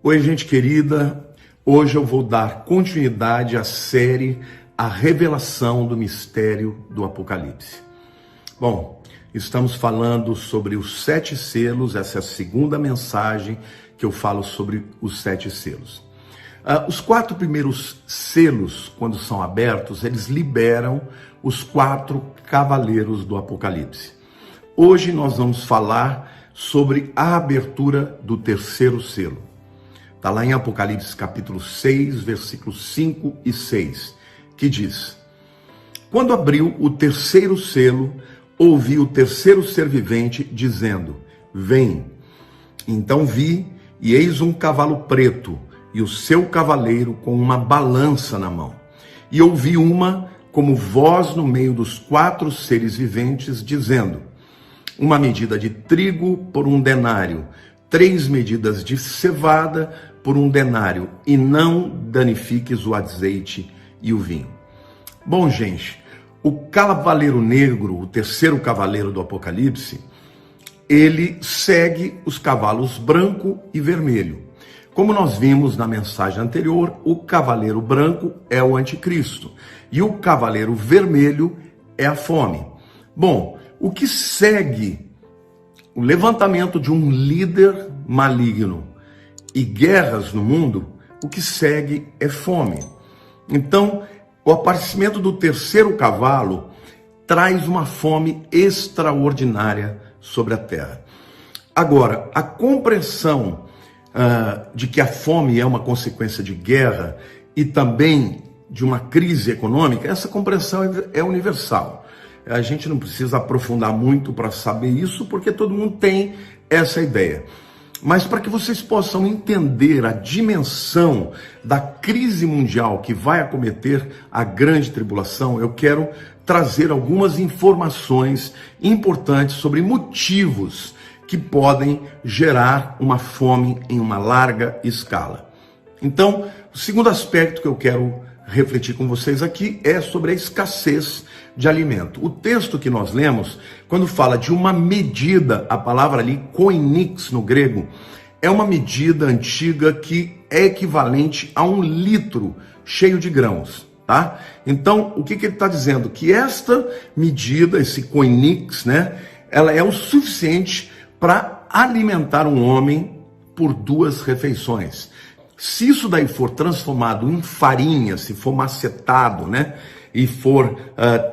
Oi, gente querida. Hoje eu vou dar continuidade à série A Revelação do Mistério do Apocalipse. Bom, estamos falando sobre os 7 selos, essa é a segunda mensagem que eu falo sobre os 7 selos. Os 4 primeiros selos, quando são abertos, eles liberam os 4 cavaleiros do Apocalipse. Hoje nós vamos falar sobre a abertura do 3º selo. Está lá em Apocalipse capítulo 6, versículos 5 e 6, que diz: Quando abriu o 3º selo, ouvi o 3º ser vivente dizendo: Vem. Então vi, e eis um cavalo preto, e o seu cavaleiro com uma balança na mão. E ouvi uma como voz no meio dos 4 seres viventes, dizendo: Uma medida de trigo por 1 denário, 3 medidas de cevada por 1 denário, e não danifiques o azeite e o vinho. Bom, gente, o cavaleiro negro, o 3º cavaleiro do Apocalipse, ele segue os cavalos branco e vermelho. Como nós vimos na mensagem anterior, o cavaleiro branco é o anticristo e o cavaleiro vermelho é a fome. Bom, o que segue o levantamento de um líder maligno e guerras no mundo, o que segue é fome. Então, o aparecimento do 3º cavalo traz uma fome extraordinária sobre a terra. Agora, a compreensão de que a fome é uma consequência de guerra e também de uma crise econômica, essa compreensão é universal. A gente não precisa aprofundar muito para saber isso, porque todo mundo tem essa ideia. Mas para que vocês possam entender a dimensão da crise mundial que vai acometer a grande tribulação, eu quero trazer algumas informações importantes sobre motivos que podem gerar uma fome em uma larga escala. Então, o segundo aspecto que eu quero refletir com vocês aqui é sobre a escassez de alimento. O texto que nós lemos, quando fala de uma medida, a palavra ali, koinix no grego, é uma medida antiga que é equivalente a 1 litro cheio de grãos, tá? Então, o que ele está dizendo? Que esta medida, esse koinix, né, ela é o suficiente para alimentar um homem por 2 refeições. Se isso daí for transformado em farinha, se for macetado, né, e for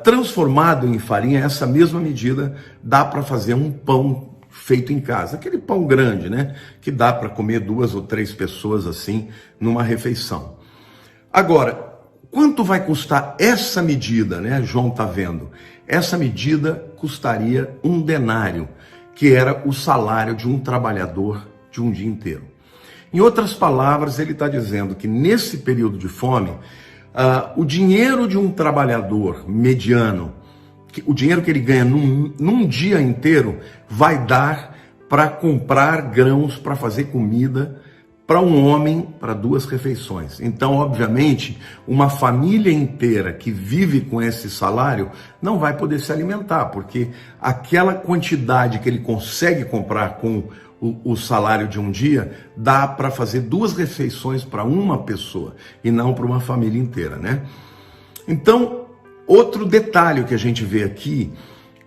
transformado em farinha, essa mesma medida dá para fazer um pão feito em casa. Aquele pão grande, né, que dá para comer 2 ou 3 pessoas assim numa refeição. Agora, quanto vai custar essa medida, né? João está vendo. Essa medida custaria 1 denário, que era o salário de um trabalhador de um dia inteiro. Em outras palavras, ele está dizendo que nesse período de fome, o dinheiro de um trabalhador mediano, o dinheiro que ele ganha num dia inteiro, vai dar para comprar grãos, para fazer comida para um homem, para 2 refeições. Então, obviamente, uma família inteira que vive com esse salário não vai poder se alimentar, porque aquela quantidade que ele consegue comprar com o salário de um dia, dá para fazer 2 refeições para uma pessoa e não para uma família inteira, né? Então, outro detalhe que a gente vê aqui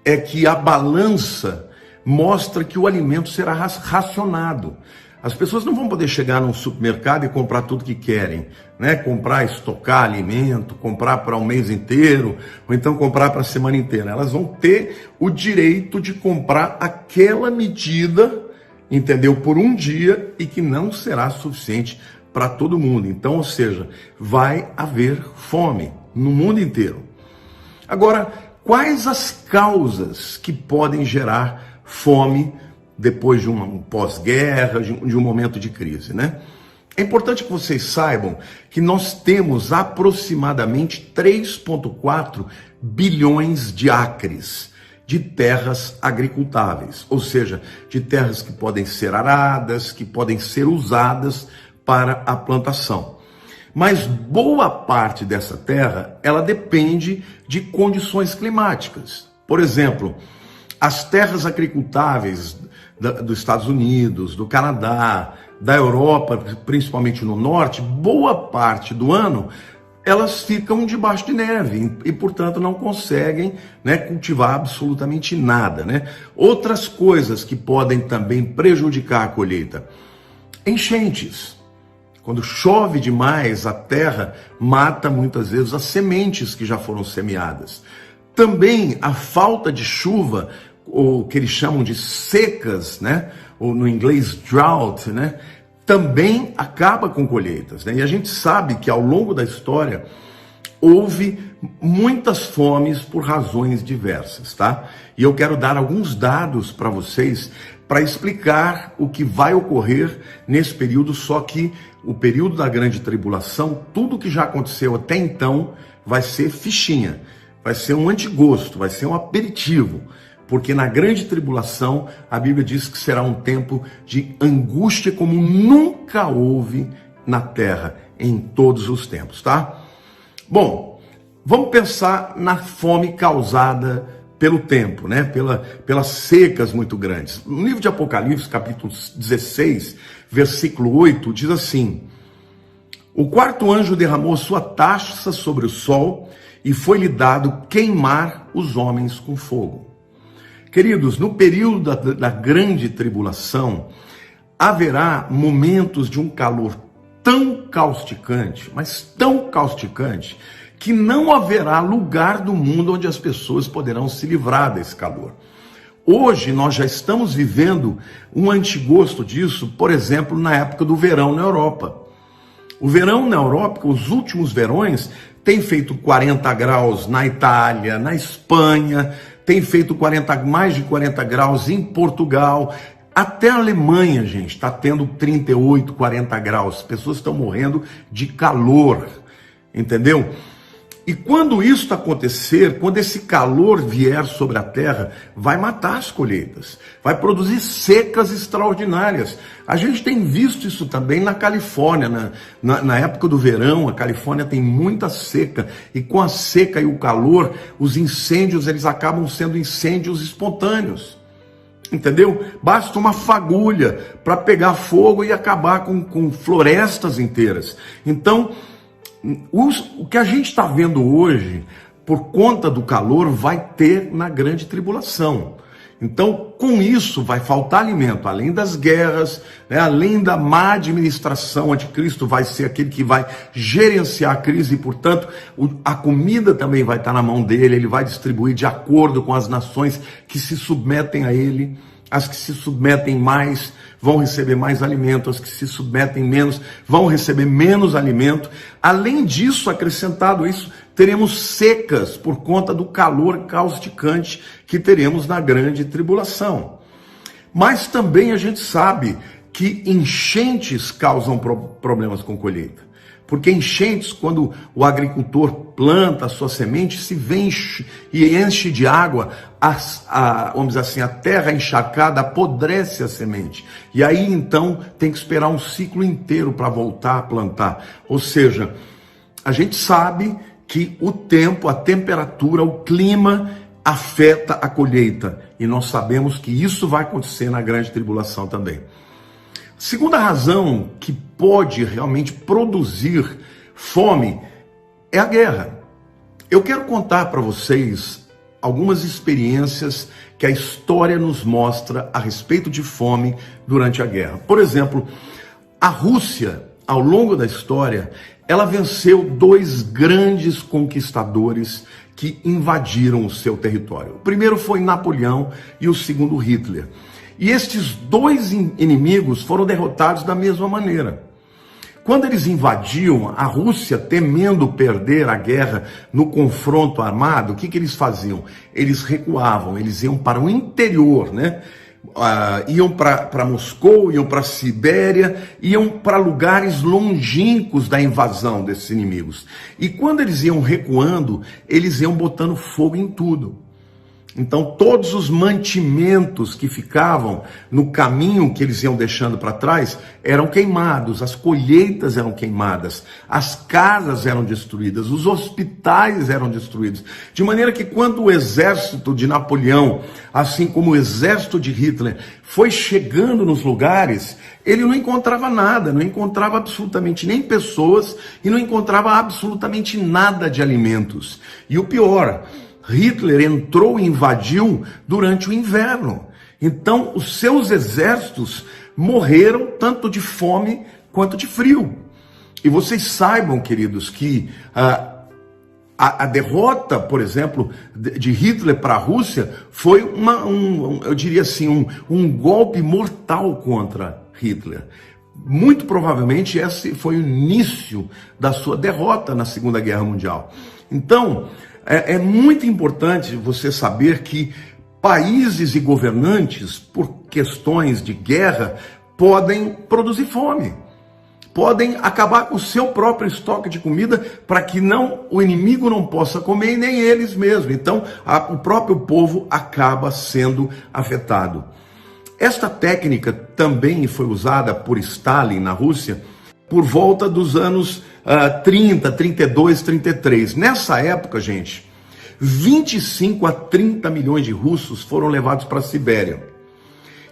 é que a balança mostra que o alimento será racionado. As pessoas não vão poder chegar num supermercado e comprar tudo que querem, né? Comprar, estocar alimento, comprar para um mês inteiro, ou então comprar para a semana inteira. Elas vão ter o direito de comprar aquela medida, entendeu? Por um dia, e que não será suficiente para todo mundo. Então, ou seja, vai haver fome no mundo inteiro. Agora, quais as causas que podem gerar fome depois de um pós-guerra, de um momento de crise, né? É importante que vocês saibam que nós temos aproximadamente 3,4 bilhões de acres de terras agricultáveis, ou seja, de terras que podem ser aradas, que podem ser usadas para a plantação. Mas boa parte dessa terra, ela depende de condições climáticas. Por exemplo, as terras agricultáveis dos Estados Unidos, do Canadá, da Europa, principalmente no norte, boa parte do ano elas ficam debaixo de neve e, portanto, não conseguem, né, cultivar absolutamente nada, né? Outras coisas que podem também prejudicar a colheita: enchentes. Quando chove demais, a terra mata muitas vezes as sementes que já foram semeadas. Também a falta de chuva, ou que eles chamam de secas, né? Ou no inglês drought, né? Também acaba com colheitas, né? E a gente sabe que ao longo da história houve muitas fomes por razões diversas, tá? E eu quero dar alguns dados para vocês para explicar o que vai ocorrer nesse período, só que o período da grande tribulação, tudo que já aconteceu até então vai ser fichinha, vai ser um antigosto, vai ser um aperitivo. Porque na grande tribulação, a Bíblia diz que será um tempo de angústia como nunca houve na terra em todos os tempos, tá? Bom, vamos pensar na fome causada pelo tempo, né? Pelas secas muito grandes. No livro de Apocalipse, capítulo 16, versículo 8, diz assim: o quarto anjo derramou sua taça sobre o sol e foi-lhe dado queimar os homens com fogo. Queridos, no período da grande tribulação, haverá momentos de um calor tão causticante, mas tão causticante, que não haverá lugar do mundo onde as pessoas poderão se livrar desse calor. Hoje nós já estamos vivendo um antigosto disso, por exemplo, na época do verão na Europa. O verão na Europa, os últimos verões, tem feito 40 graus na Itália, na Espanha, tem feito mais de 40 graus em Portugal, até a Alemanha, gente, está tendo 38, 40 graus. As pessoas estão morrendo de calor, entendeu? E quando isso acontecer, quando esse calor vier sobre a terra, vai matar as colheitas, vai produzir secas extraordinárias. A gente tem visto isso também na Califórnia, na época do verão. A Califórnia tem muita seca, e com a seca e o calor, os incêndios eles acabam sendo incêndios espontâneos. Entendeu? Basta uma fagulha para pegar fogo e acabar com florestas inteiras. Então, o que a gente está vendo hoje, por conta do calor, vai ter na grande tribulação. Então, com isso, vai faltar alimento, além das guerras, né, além da má administração. O anticristo vai ser aquele que vai gerenciar a crise, e, portanto, a comida também vai estar na mão dele. Ele vai distribuir de acordo com as nações que se submetem a ele. As que se submetem mais vão receber mais alimento, as que se submetem menos vão receber menos alimento. Além disso, acrescentado isso, teremos secas por conta do calor causticante que teremos na grande tribulação. Mas também a gente sabe que enchentes causam problemas com colheita. Porque enchentes, quando o agricultor planta a sua semente, se vem e enche de água, vamos dizer assim, a terra encharcada apodrece a semente. E aí então tem que esperar um ciclo inteiro para voltar a plantar. Ou seja, a gente sabe que o tempo, a temperatura, o clima afeta a colheita. E nós sabemos que isso vai acontecer na grande tribulação também. Segunda razão que pode realmente produzir fome é a guerra. Eu quero contar para vocês algumas experiências que a história nos mostra a respeito de fome durante a guerra. Por exemplo, a Rússia, ao longo da história, ela venceu dois grandes conquistadores que invadiram o seu território. O primeiro foi Napoleão e o segundo Hitler. E estes dois inimigos foram derrotados da mesma maneira. Quando eles invadiam, a Rússia, temendo perder a guerra no confronto armado, o que eles faziam? Eles recuavam, eles iam para o interior, né? Iam para Moscou, iam para a Sibéria, iam para lugares longínquos da invasão desses inimigos. E quando eles iam recuando, eles iam botando fogo em tudo. Então todos os mantimentos que ficavam no caminho que eles iam deixando para trás eram queimados, as colheitas eram queimadas, as casas eram destruídas, os hospitais eram destruídos. De maneira que quando o exército de Napoleão, assim como o exército de Hitler, foi chegando nos lugares, ele não encontrava nada, não encontrava absolutamente nem pessoas e não encontrava absolutamente nada de alimentos. E o pior, Hitler entrou e invadiu durante o inverno. Então, os seus exércitos morreram tanto de fome quanto de frio. E vocês saibam, queridos, que a derrota, por exemplo, de Hitler para a Rússia foi eu diria assim, um golpe mortal contra Hitler. Muito provavelmente esse foi o início da sua derrota na Segunda Guerra Mundial. Então, é muito importante você saber que países e governantes, por questões de guerra, podem produzir fome. Podem acabar com o seu próprio estoque de comida para que o inimigo não possa comer e nem eles mesmos. Então, o próprio povo acaba sendo afetado. Esta técnica também foi usada por Stalin na Rússia por volta dos anos 30, 32, 33. Nessa época, gente, 25 a 30 milhões de russos foram levados para a Sibéria.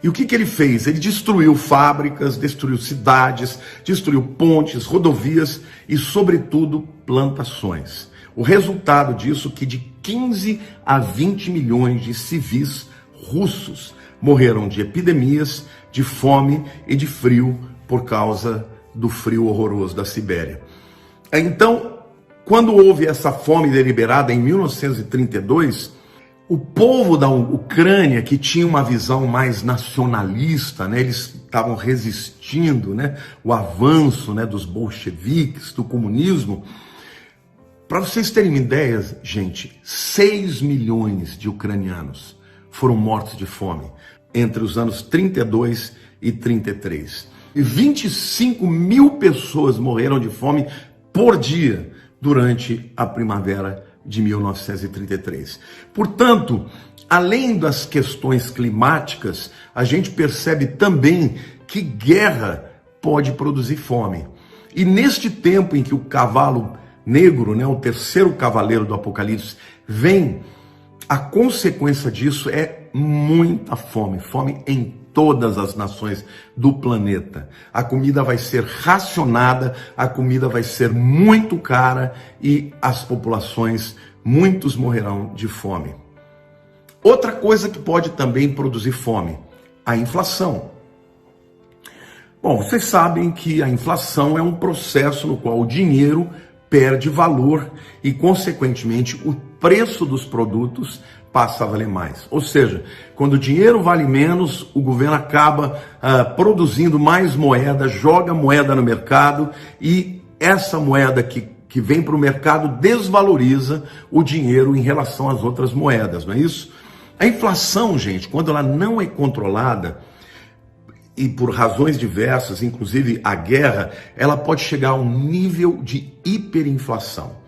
E o que ele fez? Ele destruiu fábricas, destruiu cidades, destruiu pontes, rodovias e, sobretudo, plantações. O resultado disso é que de 15 a 20 milhões de civis russos morreram de epidemias, de fome e de frio por causa do frio horroroso da Sibéria. Então, quando houve essa fome deliberada em 1932, o povo da Ucrânia, que tinha uma visão mais nacionalista, eles estavam resistindo, o avanço, dos bolcheviques, do comunismo. Para vocês terem uma ideia, gente, 6 milhões de ucranianos foram mortos de fome entre os anos 32 e 33. E 25 mil pessoas morreram de fome por dia durante a primavera de 1933. Portanto, além das questões climáticas, a gente percebe também que guerra pode produzir fome. E neste tempo em que o cavalo negro, o terceiro cavaleiro do Apocalipse, vem, a consequência disso é muita fome, fome em todas as nações do planeta. A comida vai ser racionada, a comida vai ser muito cara e as populações, muitos morrerão de fome. Outra coisa que pode também produzir fome, a inflação. Bom, vocês sabem que a inflação é um processo no qual o dinheiro perde valor e, consequentemente, o preço dos produtos passa a valer mais. Ou seja, quando o dinheiro vale menos, o governo acaba produzindo mais moeda, joga moeda no mercado e essa moeda que vem para o mercado desvaloriza o dinheiro em relação às outras moedas, não é isso? A inflação, gente, quando ela não é controlada, e por razões diversas, inclusive a guerra, ela pode chegar a um nível de hiperinflação.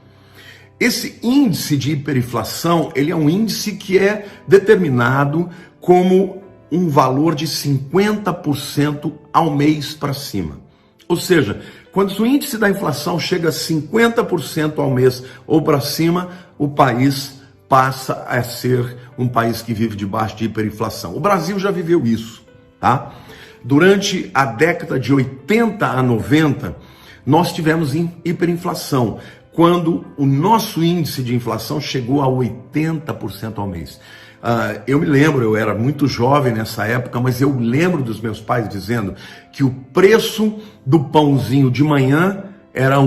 Esse índice de hiperinflação, ele é um índice que é determinado como um valor de 50% ao mês para cima. Ou seja, quando o índice da inflação chega a 50% ao mês ou para cima, o país passa a ser um país que vive debaixo de hiperinflação. O Brasil já viveu isso, tá? Durante a década de 80 a 90, nós tivemos hiperinflação, quando o nosso índice de inflação chegou a 80% ao mês. Eu me lembro, eu era muito jovem nessa época, mas eu lembro dos meus pais dizendo que o preço do pãozinho de manhã era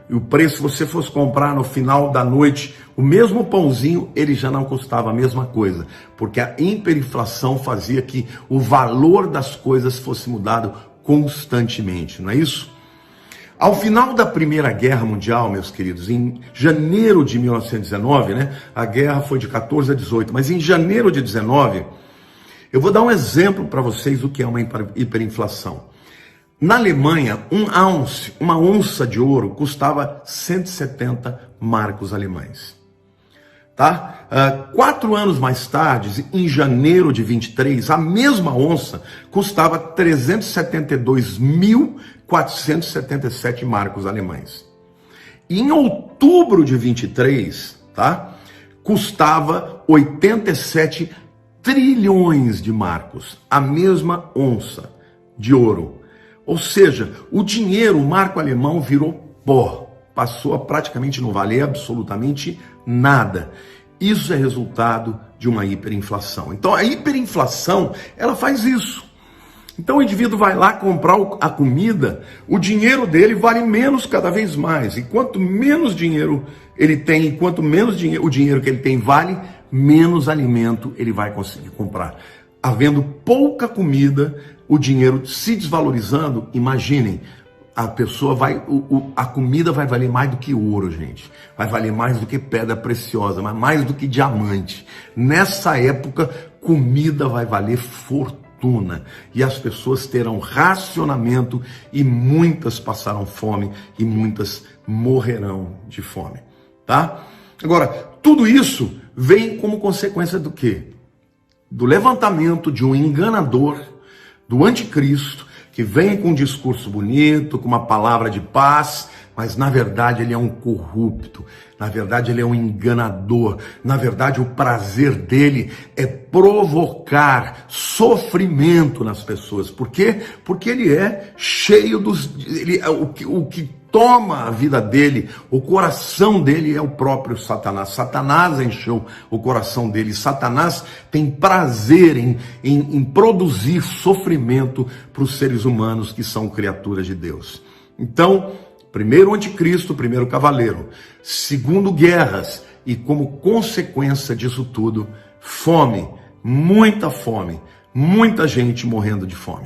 e o preço, se você fosse comprar no final da noite, o mesmo pãozinho, ele já não custava a mesma coisa, porque a hiperinflação fazia que o valor das coisas fosse mudado constantemente, não é isso? Ao final da Primeira Guerra Mundial, meus queridos, em janeiro de 1919, a guerra foi de 14 a 18, mas em janeiro de 19, eu vou dar um exemplo para vocês do que é uma hiperinflação. Na Alemanha, uma onça de ouro custava 170 marcos alemães. tá? 4 anos mais tarde, em janeiro de 23, a mesma onça custava 372.477 marcos alemães. E em outubro de 23, tá? Custava 87 trilhões de marcos, a mesma onça de ouro. Ou seja, o dinheiro, o marco alemão virou pó, passou a praticamente não valer absolutamente nada. Isso é resultado de uma hiperinflação. Então a hiperinflação, ela faz isso. Então o indivíduo vai lá comprar a comida, o dinheiro dele vale menos cada vez mais. E quanto menos dinheiro ele tem, e quanto menos o dinheiro que ele tem vale, menos alimento ele vai conseguir comprar. Havendo pouca comida, o dinheiro se desvalorizando, imaginem, a pessoa vai, a comida vai valer mais do que ouro, gente. Vai valer mais do que pedra preciosa, mas mais do que diamante. Nessa época, comida vai valer fortuna. E as pessoas terão racionamento e muitas passarão fome e muitas morrerão de fome, tá? Agora, tudo isso vem como consequência do quê? Do levantamento de um enganador, do anticristo, que vem com um discurso bonito, com uma palavra de paz, mas na verdade ele é um corrupto, na verdade ele é um enganador, na verdade o prazer dele é provocar sofrimento nas pessoas. Por quê? Porque ele é cheio o que toma a vida dele, o coração dele é o próprio Satanás. Satanás encheu o coração dele. Satanás tem prazer em produzir sofrimento para os seres humanos que são criaturas de Deus. Então, primeiro o anticristo, primeiro o cavaleiro. Segundo, guerras. E como consequência disso tudo, fome, muita gente morrendo de fome.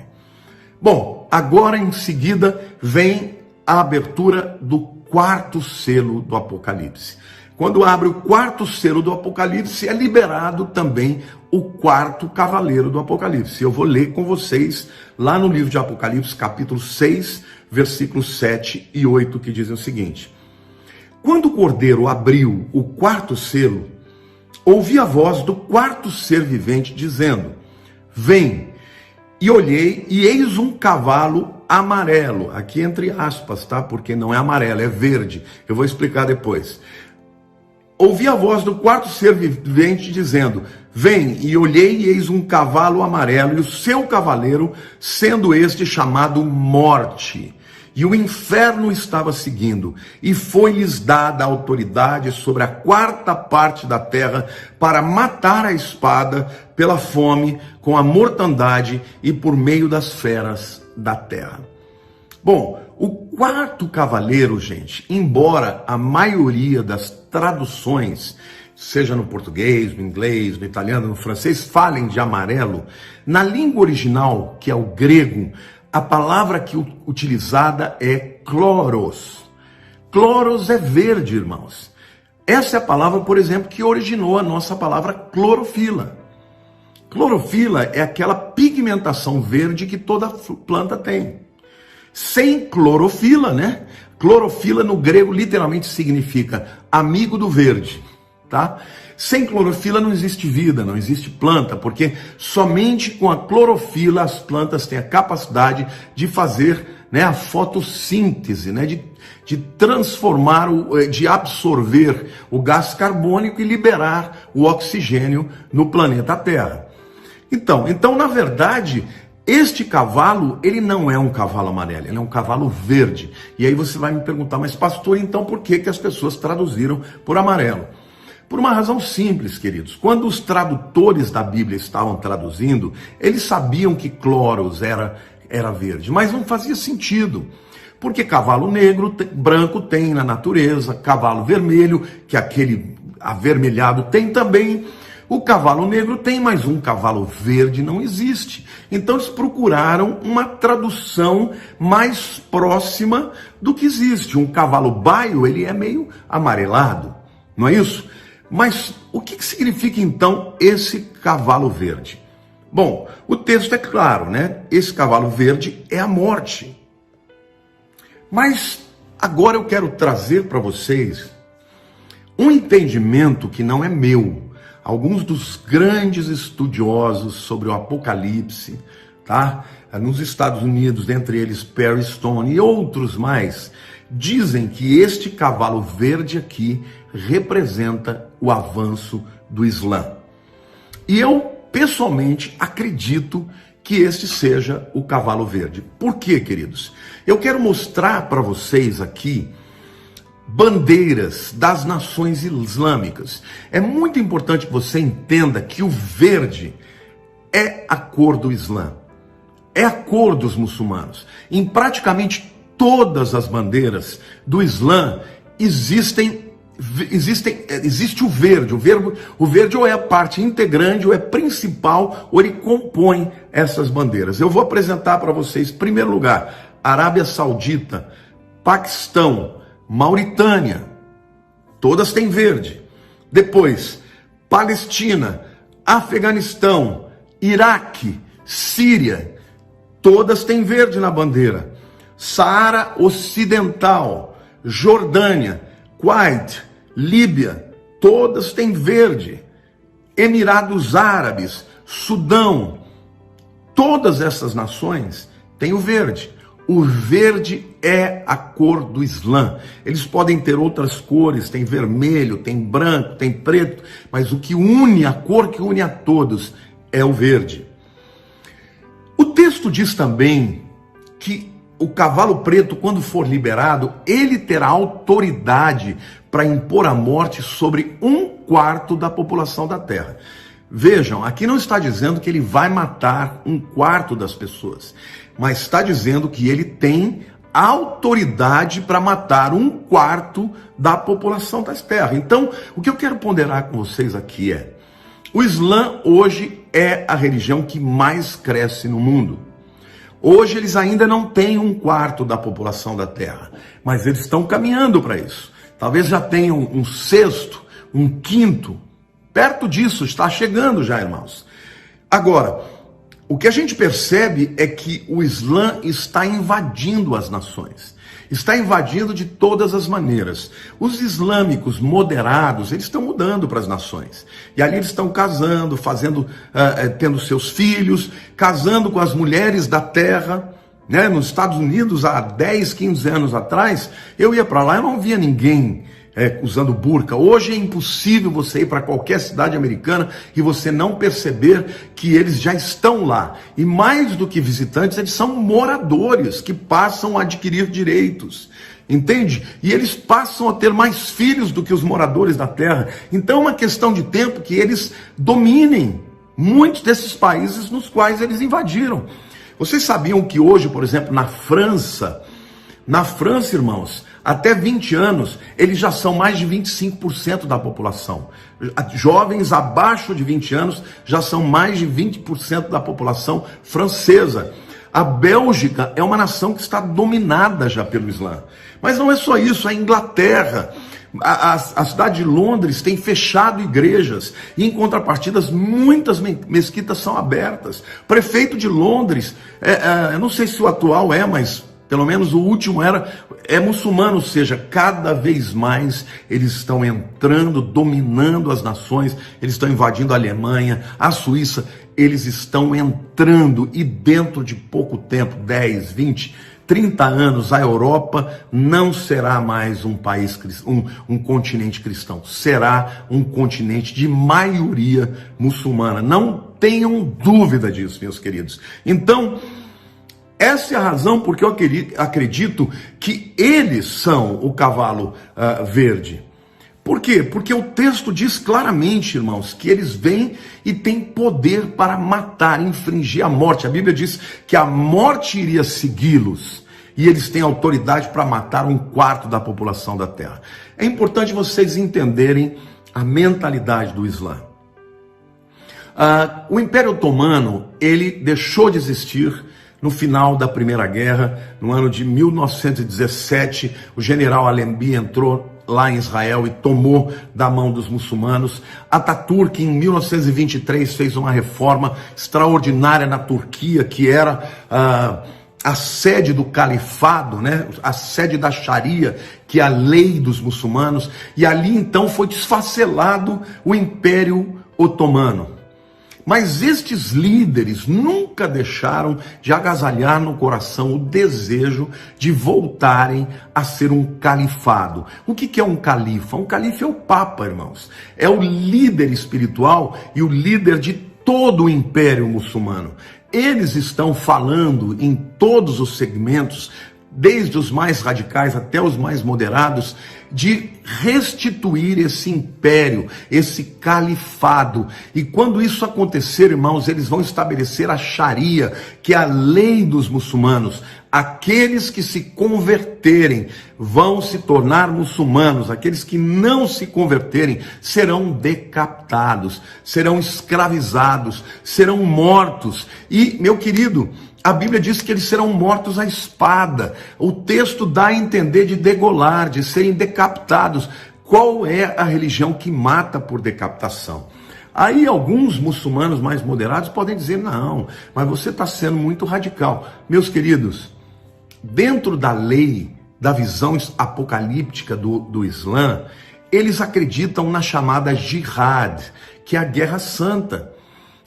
Bom, agora em seguida vem a abertura do quarto selo do Apocalipse. Quando abre o quarto selo do Apocalipse, é liberado também o quarto cavaleiro do Apocalipse. Eu vou ler com vocês lá no livro de Apocalipse, capítulo 6, versículos 7 e 8, que dizem o seguinte: quando o Cordeiro abriu o quarto selo, ouvi a voz do quarto ser vivente dizendo: vem. E olhei, e eis um cavalo amarelo, aqui entre aspas, tá? Porque não é amarelo, é verde. Eu vou explicar depois. Ouvi a voz do quarto ser vivente dizendo: vem. E olhei, e eis um cavalo amarelo, e o seu cavaleiro, sendo este chamado Morte. E o inferno estava seguindo, e foi-lhes dada autoridade sobre a quarta parte da terra para matar a espada pela fome, com a mortandade e por meio das feras da terra. Bom, o quarto cavaleiro, gente, embora a maioria das traduções, seja no português, no inglês, no italiano, no francês, falem de amarelo, na língua original, que é o grego, a palavra que utilizada é chloros. Chloros é verde, irmãos. Essa é a palavra, por exemplo, que originou a nossa palavra clorofila. Clorofila é aquela pigmentação verde que toda planta tem. Sem clorofila, né? Clorofila no grego literalmente significa amigo do verde, tá? Sem clorofila não existe vida, não existe planta, porque somente com a clorofila as plantas têm a capacidade de fazer, né, a fotossíntese, né, de transformar, de absorver o gás carbônico e liberar o oxigênio no planeta Terra. Então, na verdade, este cavalo, ele não é um cavalo amarelo, ele é um cavalo verde. E aí você vai me perguntar, mas pastor, então por que as pessoas traduziram por amarelo? Por uma razão simples, queridos. Quando os tradutores da Bíblia estavam traduzindo, eles sabiam que chloros era verde, mas não fazia sentido. Porque cavalo negro, branco tem na natureza, cavalo vermelho, que aquele avermelhado tem também. O cavalo negro tem, mas um cavalo verde não existe. Então eles procuraram uma tradução mais próxima do que existe. Um cavalo baio, ele é meio amarelado, não é isso? Mas o que significa então esse cavalo verde? Bom, o texto é claro, né? Esse cavalo verde é a morte. Mas agora eu quero trazer para vocês Um entendimento que não é meu. Alguns dos grandes estudiosos sobre o Apocalipse, tá? Nos Estados Unidos, dentre eles Perry Stone e outros mais, dizem que este cavalo verde aqui representa o avanço do Islã. E eu, pessoalmente, acredito que este seja o cavalo verde. Por quê, queridos? Eu quero mostrar para vocês aqui bandeiras das nações islâmicas. É muito importante que você entenda que o verde é a cor do Islã, é a cor dos muçulmanos. Em praticamente todas as bandeiras do Islã existe o verde. O verde ou é a parte integrante, ou é principal, ou ele compõe essas bandeiras. Eu vou apresentar para vocês, em primeiro lugar, Arábia Saudita, Paquistão, Mauritânia, todas têm verde. Depois, Palestina, Afeganistão, Iraque, Síria, todas têm verde na bandeira. Saara Ocidental, Jordânia, Kuwait, Líbia, todas têm verde. Emirados Árabes, Sudão, todas essas nações têm o verde. O verde é a cor do Islã. Eles podem ter outras cores, tem vermelho, tem branco, tem preto, mas o que une, a cor que une a todos é o verde. O texto diz também que o cavalo preto, quando for liberado, ele terá autoridade para impor a morte sobre 1/4 da população da terra. Vejam, aqui não está dizendo que ele vai matar 1/4 das pessoas, mas está dizendo que ele tem autoridade para matar 1/4 da população das terras. Então, o que eu quero ponderar com vocês aqui é: o Islã hoje é a religião que mais cresce no mundo. Hoje eles ainda não têm 1/4 da população da terra, mas eles estão caminhando para isso. Talvez já tenham 1/6, 1/5, perto disso, está chegando já, irmãos. Agora, o que a gente percebe é que o Islã está invadindo as nações. Está invadindo de todas as maneiras. Os islâmicos moderados, eles estão mudando para as nações. E ali eles estão casando, tendo seus filhos, casando com as mulheres da terra. Né? Nos Estados Unidos, há 10, 15 anos atrás, eu ia para lá, eu não via ninguém usando burca. Hoje é impossível você ir para qualquer cidade americana e você não perceber que eles já estão lá. E mais do que visitantes, eles são moradores que passam a adquirir direitos. Entende? E eles passam a ter mais filhos do que os moradores da terra. Então é uma questão de tempo que eles dominem muitos desses países nos quais eles invadiram. Vocês sabiam que hoje, por exemplo, na França, irmãos, até 20 anos, eles já são mais de 25% da população. Jovens abaixo de 20 anos já são mais de 20% da população francesa. A Bélgica é uma nação que está dominada já pelo Islã. Mas não é só isso, a Inglaterra, a cidade de Londres tem fechado igrejas e, em contrapartidas, muitas mesquitas são abertas. Prefeito de Londres, eu não sei se o atual mas pelo menos o último é muçulmano, ou seja, cada vez mais eles estão entrando, dominando as nações, eles estão invadindo a Alemanha, a Suíça, eles estão entrando, e dentro de pouco tempo, 10, 20, 30 anos, a Europa não será mais um país, um continente cristão, será um continente de maioria muçulmana. Não tenham dúvida disso, meus queridos. Então, essa é a razão porque eu acredito que eles são o cavalo verde. Por quê? Porque o texto diz claramente, irmãos, que eles vêm e têm poder para matar, infringir a morte. A Bíblia diz que a morte iria segui-los e eles têm autoridade para matar 1/4 da população da terra. É importante vocês entenderem a mentalidade do Islã. O Império Otomano, ele deixou de existir no final da Primeira Guerra, no ano de 1917, o general Allenby entrou lá em Israel e tomou da mão dos muçulmanos. Ataturk, em 1923, fez uma reforma extraordinária na Turquia, que era a sede do califado, né? A sede da Sharia, que é a lei dos muçulmanos, e ali então foi desfacelado o Império Otomano. Mas estes líderes nunca deixaram de agasalhar no coração o desejo de voltarem a ser um califado. O que é um califa? Um califa é o Papa, irmãos. É o líder espiritual e o líder de todo o Império Muçulmano. Eles estão falando em todos os segmentos, desde os mais radicais até os mais moderados, de restituir esse império, esse califado. E quando isso acontecer, irmãos, eles vão estabelecer a Sharia, que é a lei dos muçulmanos. Aqueles que se converterem vão se tornar muçulmanos. Aqueles que não se converterem serão decapitados, serão escravizados, serão mortos. E, meu querido, a Bíblia diz que eles serão mortos à espada. O texto dá a entender de degolar, de serem decapitados. Qual é a religião que mata por decapitação? Aí alguns muçulmanos mais moderados podem dizer, não, mas você está sendo muito radical. Meus queridos, dentro da lei, da visão apocalíptica do Islã, eles acreditam na chamada jihad, que é a guerra santa.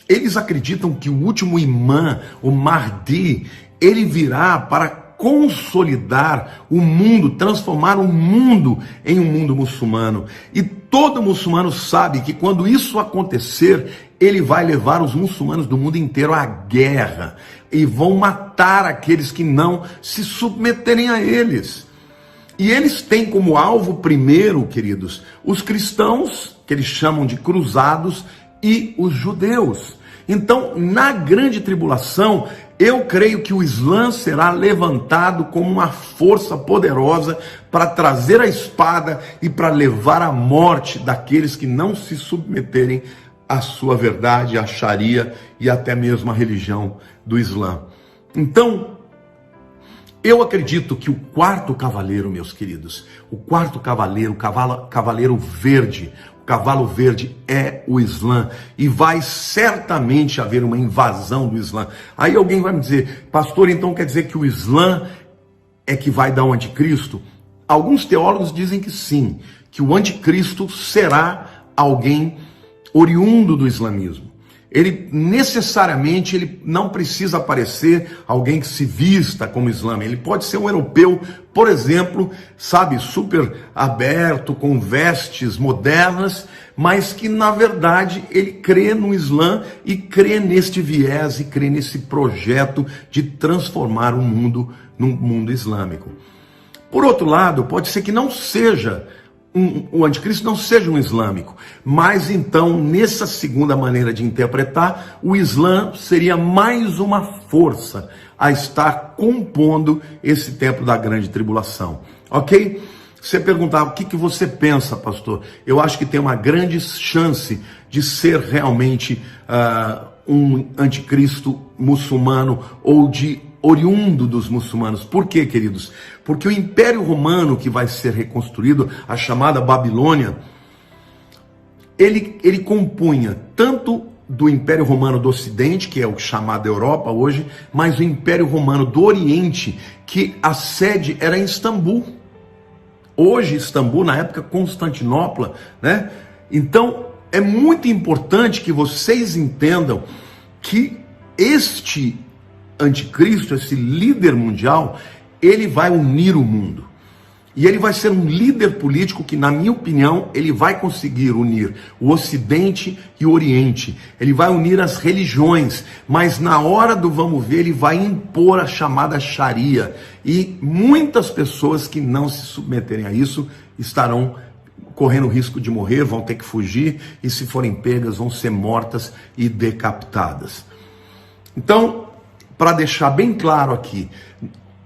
Eles acreditam que o último imã, o Mahdi, ele virá para consolidar o mundo, transformar o mundo em um mundo muçulmano. E todo muçulmano sabe que quando isso acontecer, ele vai levar os muçulmanos do mundo inteiro à guerra e vão matar aqueles que não se submeterem a eles. E eles têm como alvo primeiro, queridos, os cristãos, que eles chamam de cruzados, e os judeus. Então, na grande tribulação, eu creio que o Islã será levantado como uma força poderosa para trazer a espada e para levar à morte daqueles que não se submeterem à sua verdade, à Sharia e até mesmo à religião do Islã. Então, eu acredito que o quarto cavaleiro, meus queridos, o quarto cavaleiro, o cavaleiro verde, cavalo verde é o Islã, e vai certamente haver uma invasão do Islã. Aí alguém vai me dizer, pastor, então quer dizer que o Islã é que vai dar o anticristo? Alguns teólogos dizem que sim, que o anticristo será alguém oriundo do islamismo. Ele necessariamente ele não precisa aparecer alguém que se vista como islã. Ele pode ser um europeu, por exemplo, sabe, super aberto, com vestes modernas, mas que na verdade ele crê no Islã e crê neste viés e crê nesse projeto de transformar o mundo num mundo islâmico. Por outro lado, pode ser que não seja o anticristo não seja um islâmico, mas então, nessa segunda maneira de interpretar, o Islã seria mais uma força a estar compondo esse tempo da grande tribulação, ok? Você perguntava, o que você pensa, pastor? Eu acho que tem uma grande chance de ser realmente um anticristo muçulmano ou de oriundo dos muçulmanos. Por quê, queridos? Porque o Império Romano que vai ser reconstruído, a chamada Babilônia, ele compunha tanto do Império Romano do Ocidente, que é o chamado Europa hoje, mas o Império Romano do Oriente, que a sede era em Istambul. Hoje Istambul, na época Constantinopla, né? Então, é muito importante que vocês entendam que este anticristo, esse líder mundial, ele vai unir o mundo. E ele vai ser um líder político que, na minha opinião, ele vai conseguir unir o Ocidente e o Oriente. Ele vai unir as religiões, mas na hora do vamos ver, ele vai impor a chamada Sharia. E muitas pessoas que não se submeterem a isso estarão correndo risco de morrer, vão ter que fugir, e se forem pegas, vão ser mortas e decapitadas. Então, para deixar bem claro aqui,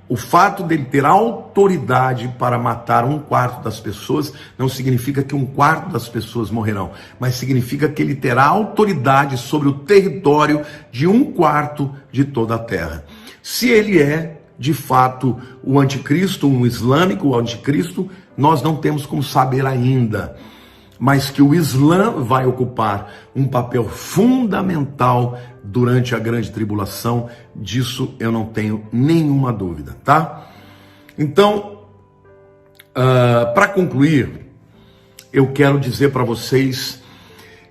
o fato dele ter autoridade para matar 1/4 das pessoas não significa que 1/4 das pessoas morrerão, mas significa que ele terá autoridade sobre o território de 1/4 de toda a terra. Se ele é, de fato, o anticristo, um islâmico, o anticristo, nós não temos como saber ainda. mas que o Islã vai ocupar um papel fundamental durante a grande tribulação, disso eu não tenho nenhuma dúvida, tá? Então, para concluir, eu quero dizer para vocês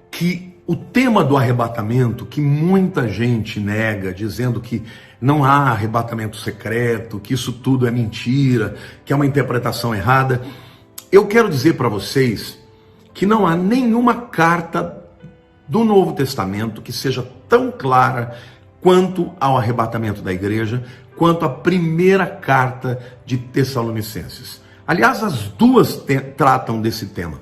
que o tema do arrebatamento, que muita gente nega, dizendo que não há arrebatamento secreto, que isso tudo é mentira, que é uma interpretação errada, eu quero dizer para vocês que não há nenhuma carta do Novo Testamento que seja tão clara quanto ao arrebatamento da igreja, quanto a primeira carta de Tessalonicenses. Aliás, as duas tratam desse tema.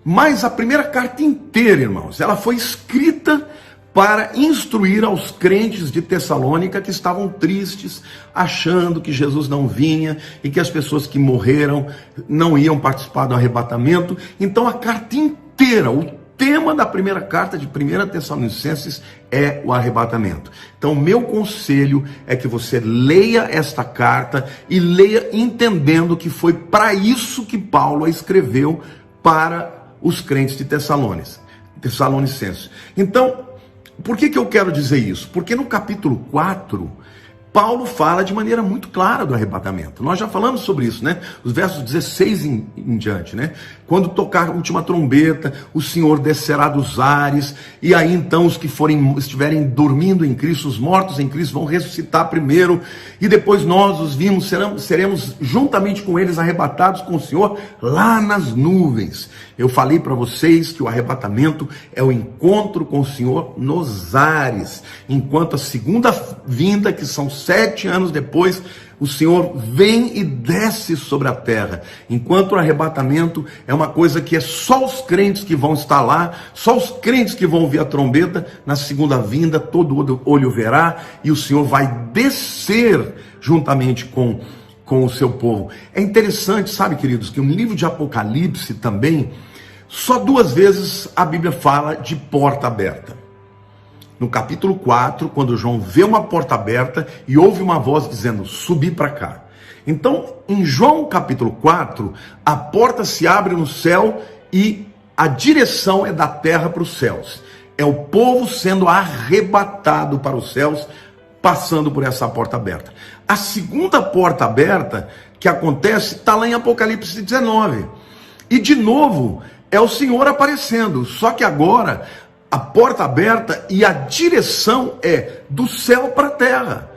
Mas a primeira carta inteira, irmãos, ela foi escrita para instruir aos crentes de Tessalônica que estavam tristes, achando que Jesus não vinha e que as pessoas que morreram não iam participar do arrebatamento. Então a carta inteira, o tema da primeira carta de 1 Tessalonicenses é o arrebatamento. Então meu conselho é que você leia esta carta e leia entendendo que foi para isso que Paulo a escreveu para os crentes de Tessalonicenses. Então, por que eu quero dizer isso? Porque no capítulo 4, Paulo fala de maneira muito clara do arrebatamento. Nós já falamos sobre isso, né? Os versos 16 em diante, né? Quando tocar a última trombeta, o Senhor descerá dos ares, e aí então os que estiverem dormindo em Cristo, os mortos em Cristo, vão ressuscitar primeiro, e depois nós, os vivos, seremos juntamente com eles arrebatados com o Senhor lá nas nuvens. Eu falei para vocês que o arrebatamento é o encontro com o Senhor nos ares, enquanto a segunda vinda, que são 7 anos depois, o Senhor vem e desce sobre a terra. Enquanto o arrebatamento é uma coisa que é só os crentes que vão estar lá, só os crentes que vão ouvir a trombeta, na segunda vinda todo olho verá, e o Senhor vai descer juntamente com o seu povo. É interessante, sabe, queridos, que no livro de Apocalipse também, só 2 vezes a Bíblia fala de porta aberta. No capítulo 4, quando João vê uma porta aberta e ouve uma voz dizendo, subi para cá. Então, em João capítulo 4, a porta se abre no céu e a direção é da terra para os céus. É o povo sendo arrebatado para os céus, passando por essa porta aberta. A segunda porta aberta que acontece está lá em Apocalipse 19. E de novo, é o Senhor aparecendo, só que agora a porta aberta e a direção é do céu para a terra.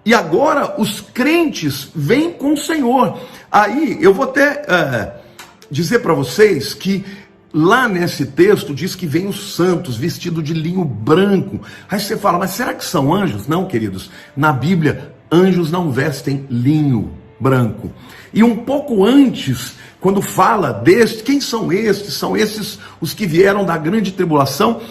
E agora os crentes vêm com o Senhor. Aí eu vou até dizer para vocês que lá nesse texto diz que vem os santos vestidos de linho branco. Aí você fala, mas será que são anjos? Não, queridos, na Bíblia anjos não vestem linho branco. E um pouco antes, quando fala destes, quem são estes? São esses os que vieram da grande tribulação.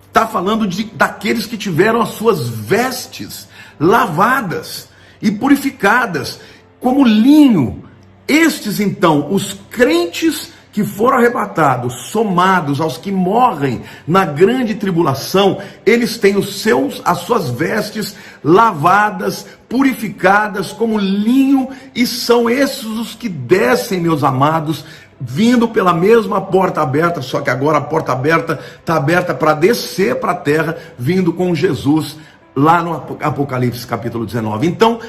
Está falando daqueles que tiveram as suas vestes lavadas e purificadas como linho. Estes então, os crentes que foram arrebatados, somados aos que morrem na grande tribulação, eles têm as suas vestes lavadas, purificadas como linho, e são esses os que descem, meus amados, vindo pela mesma porta aberta, só que agora a porta aberta está aberta para descer para a terra, vindo com Jesus, lá no Apocalipse capítulo 19. Então,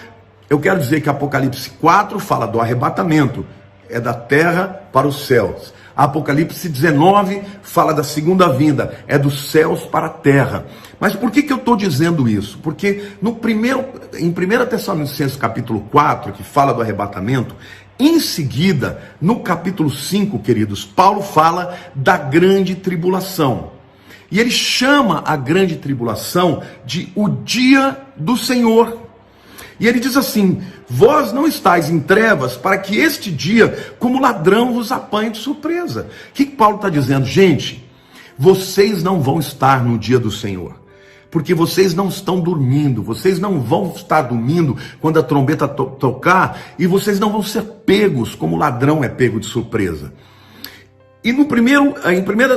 eu quero dizer que Apocalipse 4 fala do arrebatamento, é da terra para os céus. Apocalipse 19 fala da segunda vinda, é dos céus para a terra. Mas por que eu estou dizendo isso? Porque em 1 Tessalonicenses capítulo 4, que fala do arrebatamento, em seguida, no capítulo 5, queridos, Paulo fala da grande tribulação. E ele chama a grande tribulação de o dia do Senhor. E ele diz assim, vós não estáis em trevas para que este dia, como ladrão, vos apanhe de surpresa. O que Paulo está dizendo? Gente, vocês não vão estar no dia do Senhor, porque vocês não estão dormindo, vocês não vão estar dormindo quando a trombeta tocar, e vocês não vão ser pegos como ladrão é pego de surpresa. E em 1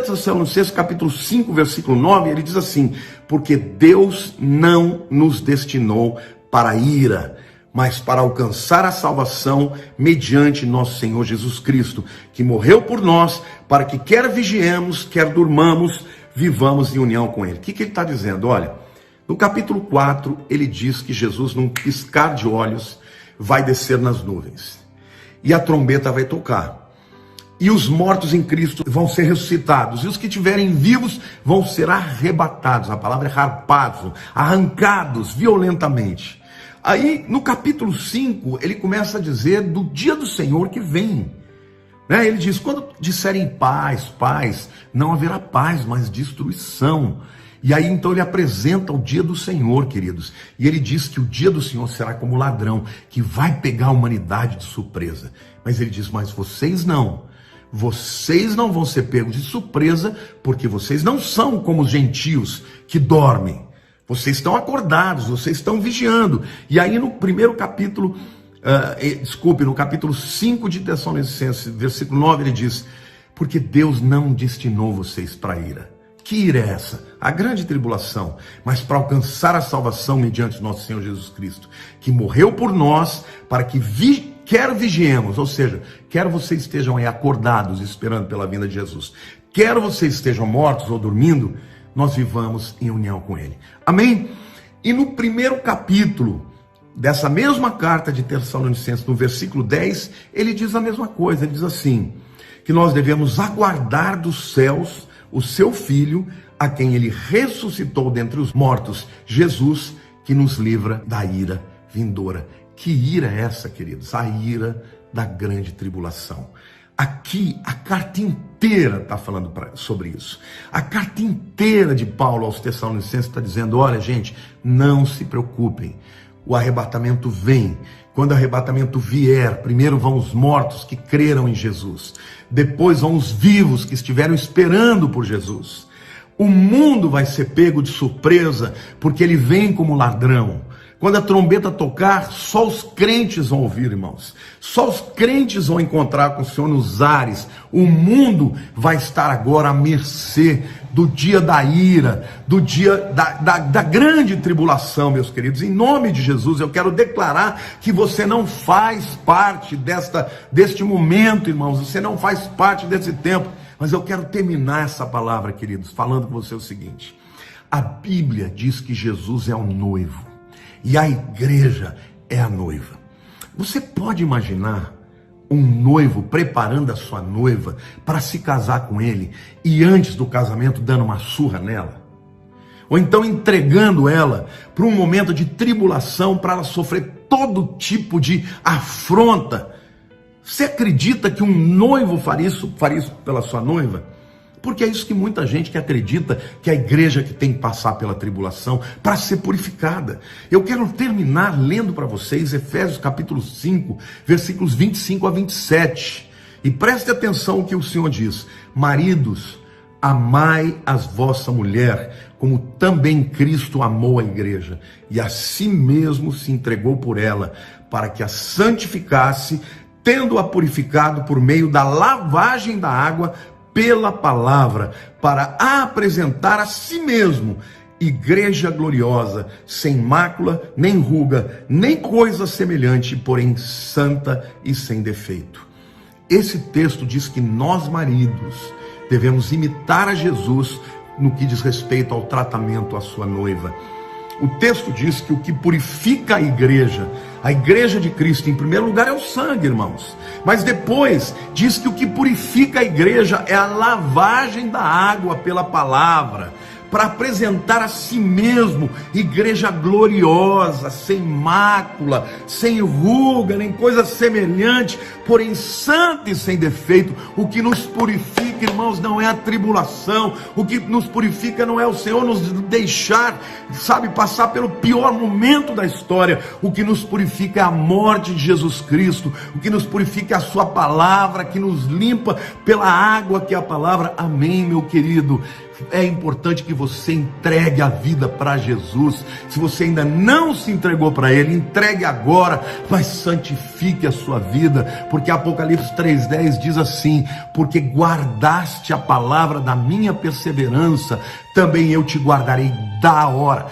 Tessalonicenses capítulo 5, versículo 9, ele diz assim, porque Deus não nos destinou para a ira, mas para alcançar a salvação mediante nosso Senhor Jesus Cristo, que morreu por nós, para que quer vigiemos, quer durmamos, vivamos em união com Ele. O que ele está dizendo? Olha, no capítulo 4, ele diz que Jesus, num piscar de olhos, vai descer nas nuvens. E a trombeta vai tocar. E os mortos em Cristo vão ser ressuscitados. E os que estiverem vivos vão ser arrebatados. A palavra é harpazo, arrancados violentamente. Aí, no capítulo 5, ele começa a dizer do dia do Senhor que vem. Ele diz, quando disserem paz, paz, não haverá paz, mas destruição. E aí, então, ele apresenta o dia do Senhor, queridos. E ele diz que o dia do Senhor será como ladrão, que vai pegar a humanidade de surpresa. Mas ele diz, mas vocês não. Vocês não vão ser pegos de surpresa, porque vocês não são como os gentios que dormem. Vocês estão acordados, vocês estão vigiando. E aí no primeiro capítulo, no capítulo 5 de Tessalonicenses, versículo 9, ele diz, porque Deus não destinou vocês para a ira. Que ira é essa? A grande tribulação, mas para alcançar a salvação mediante nosso Senhor Jesus Cristo, que morreu por nós, para que quer vigiemos, ou seja, quer vocês estejam aí acordados, esperando pela vinda de Jesus, quer vocês estejam mortos ou dormindo, nós vivamos em união com Ele. Amém? E no primeiro capítulo dessa mesma carta de Tessalonicenses, no versículo 10, ele diz a mesma coisa, ele diz assim, que nós devemos aguardar dos céus o seu Filho, a quem Ele ressuscitou dentre os mortos, Jesus, que nos livra da ira vindoura. Que ira é essa, queridos? A ira da grande tribulação. Aqui, a carta inteira está falando sobre isso. A carta inteira de Paulo aos Tessalonicenses está dizendo, olha gente, não se preocupem, o arrebatamento vem. Quando o arrebatamento vier, primeiro vão os mortos que creram em Jesus, depois vão os vivos que estiveram esperando por Jesus. O mundo vai ser pego de surpresa, porque ele vem como ladrão. Quando a trombeta tocar, só os crentes vão ouvir, irmãos. Só os crentes vão encontrar com o Senhor nos ares. O mundo vai estar agora à mercê do dia da ira, do dia da grande tribulação, meus queridos. Em nome de Jesus, eu quero declarar que você não faz parte deste momento, irmãos. Você não faz parte desse tempo. Mas eu quero terminar essa palavra, queridos, falando com você o seguinte. A Bíblia diz que Jesus é o noivo. E a igreja é a noiva. Você pode imaginar um noivo preparando a sua noiva para se casar com ele e antes do casamento dando uma surra nela? Ou então entregando ela para um momento de tribulação para ela sofrer todo tipo de afronta? Você acredita que um noivo faria isso pela sua noiva? Porque é isso que muita gente que acredita que a igreja que tem que passar pela tribulação para ser purificada. Eu quero terminar lendo para vocês Efésios capítulo 5, versículos 25 a 27. E preste atenção o que o Senhor diz. Maridos, amai a vossa mulher, como também Cristo amou a igreja, e a si mesmo se entregou por ela, para que a santificasse, tendo-a purificado por meio da lavagem da água, pela palavra, para apresentar a si mesmo, igreja gloriosa, sem mácula, nem ruga, nem coisa semelhante, porém santa e sem defeito. Esse texto diz que nós, maridos, devemos imitar a Jesus no que diz respeito ao tratamento à sua noiva. O texto diz que o que purifica a igreja de Cristo, em primeiro lugar, é o sangue, irmãos. Mas depois diz que o que purifica a igreja é a lavagem da água pela palavra, para apresentar a si mesmo igreja gloriosa, sem mácula, sem ruga, nem coisa semelhante, porém santa e sem defeito. O que nos purifica, irmãos, não é a tribulação. O que nos purifica não é o Senhor nos deixar, passar pelo pior momento da história. O que nos purifica é a morte de Jesus Cristo. O que nos purifica é a sua palavra, que nos limpa pela água que é a palavra. Amém, meu querido. É importante que você entregue a vida para Jesus. Se você ainda não se entregou para Ele, entregue agora, mas santifique a sua vida, porque Apocalipse 3,10 diz assim: porque guardaste a palavra da minha perseverança, também eu te guardarei da hora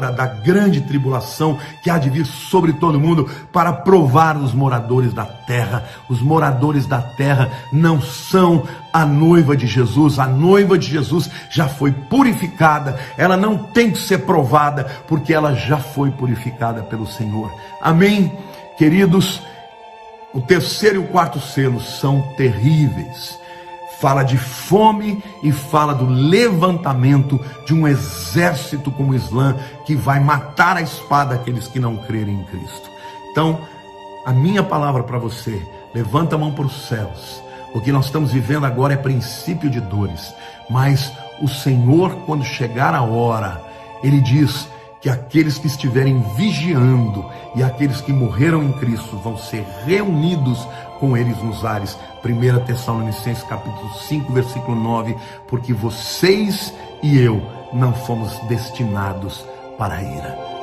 da grande tribulação que há de vir sobre todo mundo, para provar os moradores da terra. Os moradores da terra não são a noiva de Jesus. A noiva de Jesus já foi purificada, ela não tem que ser provada, porque ela já foi purificada pelo Senhor. Amém? Queridos, o terceiro e o quarto selo são terríveis. Fala de fome e fala do levantamento de um exército como o Islã, que vai matar a espada aqueles que não crerem em Cristo. Então, a minha palavra para você: levanta a mão para os céus. O que nós estamos vivendo agora é princípio de dores, mas o Senhor, quando chegar a hora, Ele diz que aqueles que estiverem vigiando e aqueles que morreram em Cristo vão ser reunidos com eles nos ares. 1 Tessalonicenses capítulo 5, versículo 9, porque vocês e eu não fomos destinados para a ira.